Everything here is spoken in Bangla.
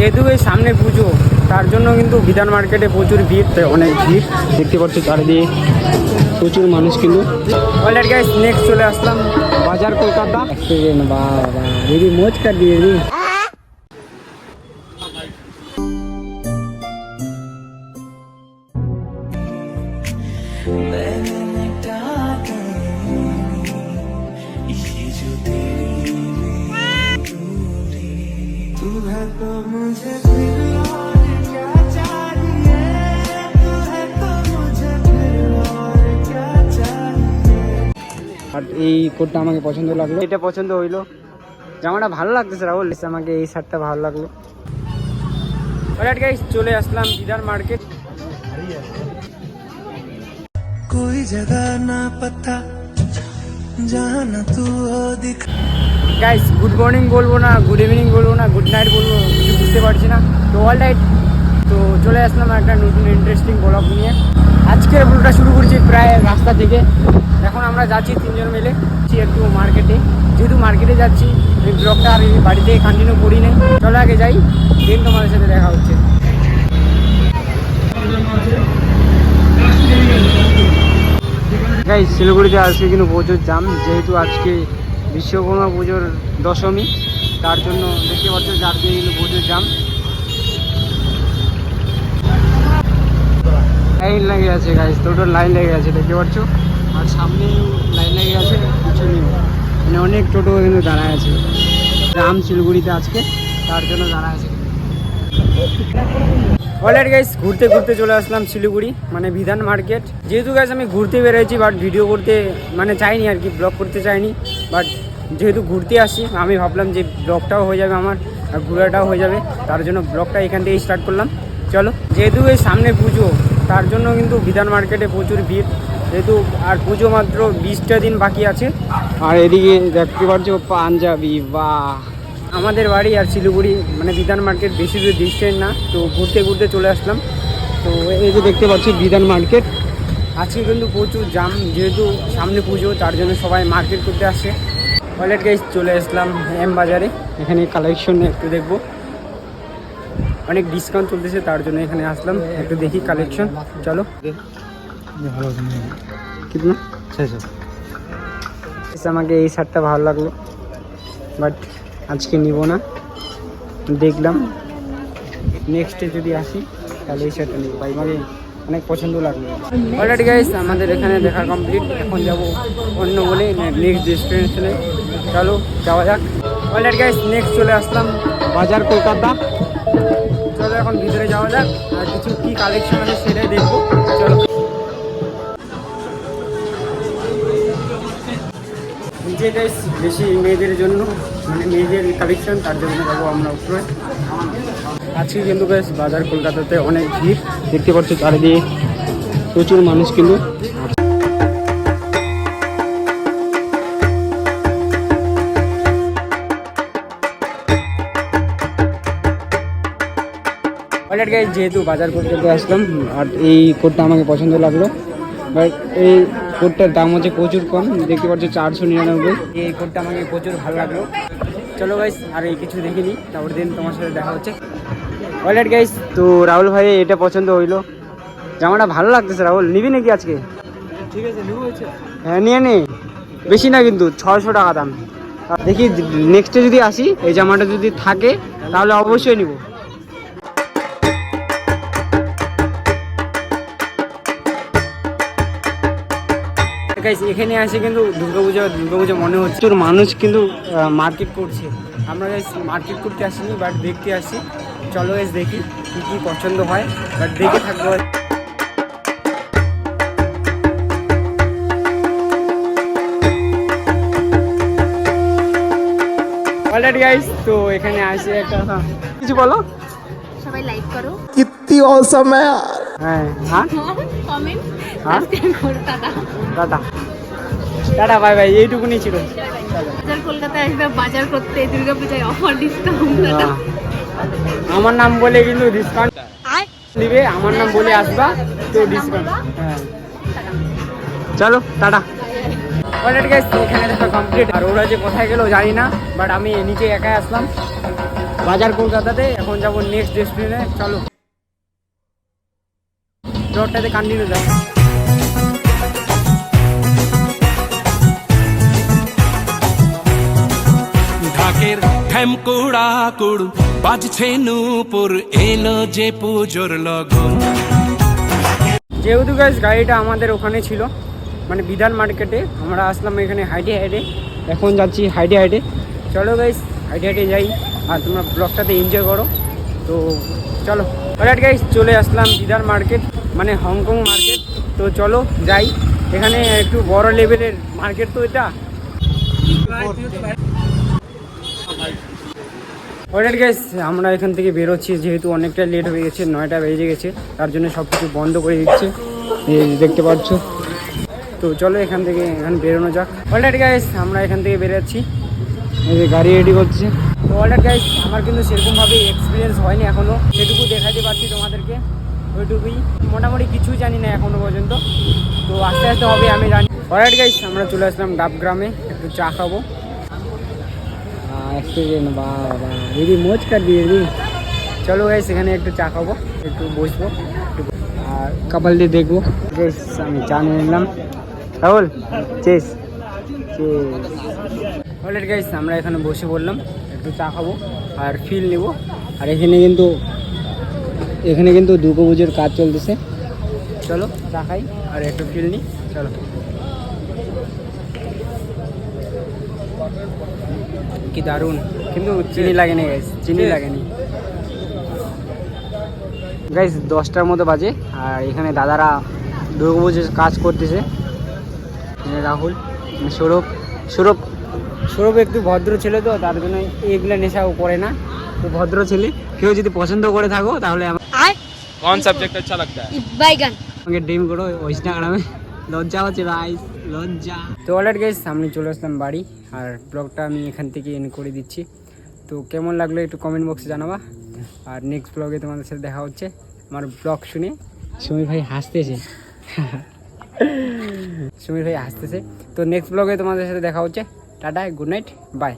যেহেতু এই সামনে পুজো, তার জন্য কিন্তু বিধান মার্কেটে প্রচুর ভিড়, অনেক ভিড় দেখতে পাচ্ছ চারিদিকে প্রচুর মানুষ কিন্তু। অলরেডি গাইস নেক্সট চলে আসলাম বাজার কলকাতা। বাবা দিদি মোজ কর দিয়ে দিদি। আর এই কোটটা আমাকে পছন্দ লাগলো, এটা পছন্দ হইলো, জামাটা ভালো লাগতেছে রাহুল, আমাকে এই শার্টটা ভালো লাগলো। অলরাইট গাইস চলে আসলাম বিধান মার্কেট। कोई जगह ना पता जहाँ ना तू हो दिख। गाइस गुड मॉर्निंग বলবো না, গুড ইভিনিং বলবো না, গুড নাইট বলবো, কিছু বুঝতে পারছি না। তো অল রাইট, তো চলে আসলাম একটা নতুন ইন্টারেস্টিং ব্লগ নিয়ে। আজকের ব্লগটা শুরু করছি প্রায় রাস্তা থেকে। এখন আমরা যাচ্ছি তিনজন মিলে একটু মার্কেটে, যেহেতু মার্কেটে যাচ্ছি এই ব্লগটা আর বাড়িতে কন্টিনিউ করি নাই। চলো আগে যাই, দেন তোমাদের সাথে দেখা হচ্ছে। গাইস শিলিগুড়িতে আজকে কিন্তু প্রচুর জাম, যেহেতু আজকে বিশ্বকর্মা পুজোর দশমী, তার জন্য দেখতে পাচ্ছ চারদিকে কিন্তু প্রচুর জাম, লাইন লেগে আছে গাইস, টোটাল লাইন লেগে আছে দেখতে পাচ্ছ। আর সামনেও লাইন লেগে আছে, পিছনেও, মানে অনেক টোটো কিন্তু দাঁড়ায় আছে। জাম শিলিগুড়িতে আজকে, তার জন্য দাঁড়ায় আছে। অলরাইট গাইস ঘুরতে ঘুরতে চলে আসলাম শিলিগুড়ি, মানে বিধান মার্কেট। যেহেতু গাইস আমি ঘুরতে বেরোয়েছি, বাট ভিডিও করতে মানে চাইনি আর কি, ব্লগ করতে চাইনি। বাট যেহেতু ঘুরতে আসি, আমি ভাবলাম যে ব্লগটাও হয়ে যাবে আমার আর ঘোরাটাও হয়ে যাবে, তার জন্য ব্লগটা এখান থেকেই স্টার্ট করলাম। চলো, যেহেতু এই সামনে পুজো, তার জন্য কিন্তু বিধান মার্কেটে প্রচুর ভিড়, যেহেতু আর পুজো মাত্র 20টা দিন বাকি আছে। আর এদিকে দেখতে পাচ্ছ পাঞ্জাবি, বাহ! আমাদের বাড়ি আর শিলিগুড়ি মানে বিধান মার্কেট বেশি দূর ডিস্টেন্স না, তো ঘুরতে ঘুরতে চলে আসলাম। তো এই যে দেখতে পাচ্ছি বিধান মার্কেট, আজকে কিন্তু প্রচুর জাম, যেহেতু সামনে পুজো, তার জন্য সবাই মার্কেট করতে আসছে। অলরেডি গাইস চলে আসলাম এম বাজারে, এখানে কালেকশন একটু দেখবো, অনেক ডিসকাউন্ট চলতেছে, তার জন্য এখানে আসলাম একটু দেখি কালেকশন। চলো, কিতনা? আমাকে এই শার্টটা ভালো লাগলো, বাট আজকে নিব না, দেখলাম নেক্সটে যদি আসি তাহলে এই শার্টটা নিব, ভাই মানে অনেক পছন্দ লাগলো। অলরেডি গাইস আমাদের এখানে দেখা কমপ্লিট, এখন যাব অন্য বলে নেক্সট ডেস্টিনেশনে। চলো যাওয়া যাক। অলরেডি গাইস নেক্সট চলে আসলাম বাজার কলকাতা। চলো এখন ভিতরে যাওয়া যাক, আর কিছু কী কালেকশন আছে সেটাই দেখবো। চলো, নিচে গাইস বেশি মেয়েদের জন্য, মানে মেয়েদের কালেকশন, তার জন্য যাবো আমরা উপরে। আজকে কিন্তু গাইস বাজার কলকাতাতে অনেক ভিড়, দেখতে পাচ্ছ চারিদিকে প্রচুর মানুষ কিন্তু। অলরেডি গাইস যেহেতু বাজার করতে আসলাম, আর এই কোটটা আমাকে পছন্দ লাগলো, বাট এই কোটটার দাম হচ্ছে প্রচুর কম, দেখতে পাচ্ছ 499। এই কোটটা আমাকে প্রচুর ভালো লাগলো। চলো গাইস আর এই কিছু দেখিনি, তারপর দিন তোমার সাথে দেখা হচ্ছে। অলরেডি গাইস তো রাহুল ভাই এটা পছন্দ হইলো, জামাটা ভালো লাগতেছে রাহুল, নিবি নাকি আজকে? ঠিক আছে নিবো। হ্যাঁ নিয়ে নে, বেশি না কিন্তু 600 টাকা দাম। দেখি নেক্সটে যদি আসি, এই জামাটা যদি থাকে তাহলে অবশ্যই নিব। গাইস এখানে আসে কিন্তু দুর্গাপূজা মনে হচ্ছে, প্রচুর মানুষ কিন্তু মার্কেট করছে। আমরা গাইস মার্কেট করতে আসিনি, বাট দেখতে আসি। চলো গাইস দেখি কী কী পছন্দ হয়, বাট দেখে থাকবো। অলরেডি গাইস তো এখানে আসে একটা, কিছু বলো, সবাই লাইক করো, कितनी औसम है यार। হ্যাঁ হ্যাঁ কমেন্ট, হ্যাঁ সাবস্ক্রাইব করো। Tata tata tata, bye bye, এইটুকুনি ছিল। বাজার কলকাতায় আসবে বাজার করতে, দুর্গাপূজায় অফার ডিসকাউন্ট। টাটা। আমার নাম বলে কিন্তু ডিসকাউন্ট দিবে, আমার নাম বলে আসবা তো ডিসকাউন্ট। হ্যাঁ চলো টাটা। অলরেডি গাইস এখানে দেখা কমপ্লিট, আর ওরা যে কোথায় গেল জানি না, বাট আমি নিচে একাই আসলাম। বাজার কলকাতাতে। এখন যাব নেক্সট ডেস্টিনেশনে, চলো রোডটাতে কন্টিনিউ যাও। ঢাকের ঢ্যামকুড়া কুড় বাজছে নূপুর, এলো যে পুজোর লগন। যেহেতু গাইস গাড়িটা আমাদের ওখানে ছিল, মানে বিধান মার্কেটে, আমরা আসলাম এখানে হাইটে হাইটে, এখন যাচ্ছি হাইটে হাইটে। চলো গাইস হাইটে হাইটে যাই আর তোমরা ব্লগটাতে এনজয় করো। তো চলো অলরাইট গাইস, চলে আসলাম বিধান মার্কেট, মানে হংকং মার্কেট। তো চলো যাই, এখানে একটু বড় লেভেলের মার্কেট তো এটা। অলরাইট গাইস, আমরা এখান থেকে বেরোচ্ছি, যেহেতু অনেকটা লেট হয়ে গেছে, 9টা বেজে গেছে, তার জন্য সব কিছু বন্ধ করে দিচ্ছে, এই দেখতে পাচ্ছ। তো চলো এখান বেরোনো যাক। অলরাইট গাইস, আমরা এখান থেকে বেরোচ্ছি, এই যে গাড়ি রেডি করছে। তো অলরাইট গাইস, আমার কিন্তু সেরকমভাবে এক্সপিরিয়েন্স হয়নি এখনও, সেটুকু দেখাতে পারছি তোমাদেরকে, ওইটুকুই। মোটামুটি কিছুই জানি না এখনও পর্যন্ত, তো আস্তে আস্তে হবে আমি জানি। অলরাইট গাইস, আমরা চলে আসলাম ডাবগ্রামে, একটু চা খাবো। एक्सपीरियंस बाबा दीदी मौज कर दिए दीदी। चलो गाइस, এখানে একটু চা খাবো, একটু বসবো আর কাপল দিয়ে দেখবো। গাইস আমি চা নিয়ে নিলাম, রাহুল চেস চেস। অলরেডি গাইস, আমরা এখানে বসে পড়লাম, একটু চা খাবো আর ফিল নেব। আর এখানে কিন্তু দুর্গা পুজোর কাজ চলতেছে। চলো চা খাই আর একটু ফিল নিই, চলো। কি দারুণ, কিন্তু চিনি লাগেনি গাইস, চিনি লাগেনি গাইস। 10টার মতো বাজে আর এখানে দাদারা দুর্গা পুজোর কাজ করতেছে। রাহুল, সৌরভ একটু ভদ্র ছেলে, তো তার জন্য এগুলো নেশাও করে না, তো ভদ্র ছেলে। কেউ যদি পছন্দ করে থাকো তাহলে कौन सब्जेक्ट अच्छा लगता है? বাইগান আমাকে ডিম করো ইনস্টাগ্রামে। লজ্জা হচ্ছে গাইস, লজ্জা। তো অলরেডি গাইস, সামনে চলে আসলাম বাড়ি, আর ব্লগটা আমি এখান থেকে এন্ড করে দিচ্ছি। তো কেমন লাগলো একটু কমেন্ট বক্সে জানাবা, আর নেক্সট ব্লগে তোমাদের সাথে দেখা হচ্ছে। আমার ব্লগ শুনে সমীর ভাই হাসতেছে তো নেক্সট ব্লগে তোমাদের সাথে দেখা হচ্ছে। Tata, good night, by.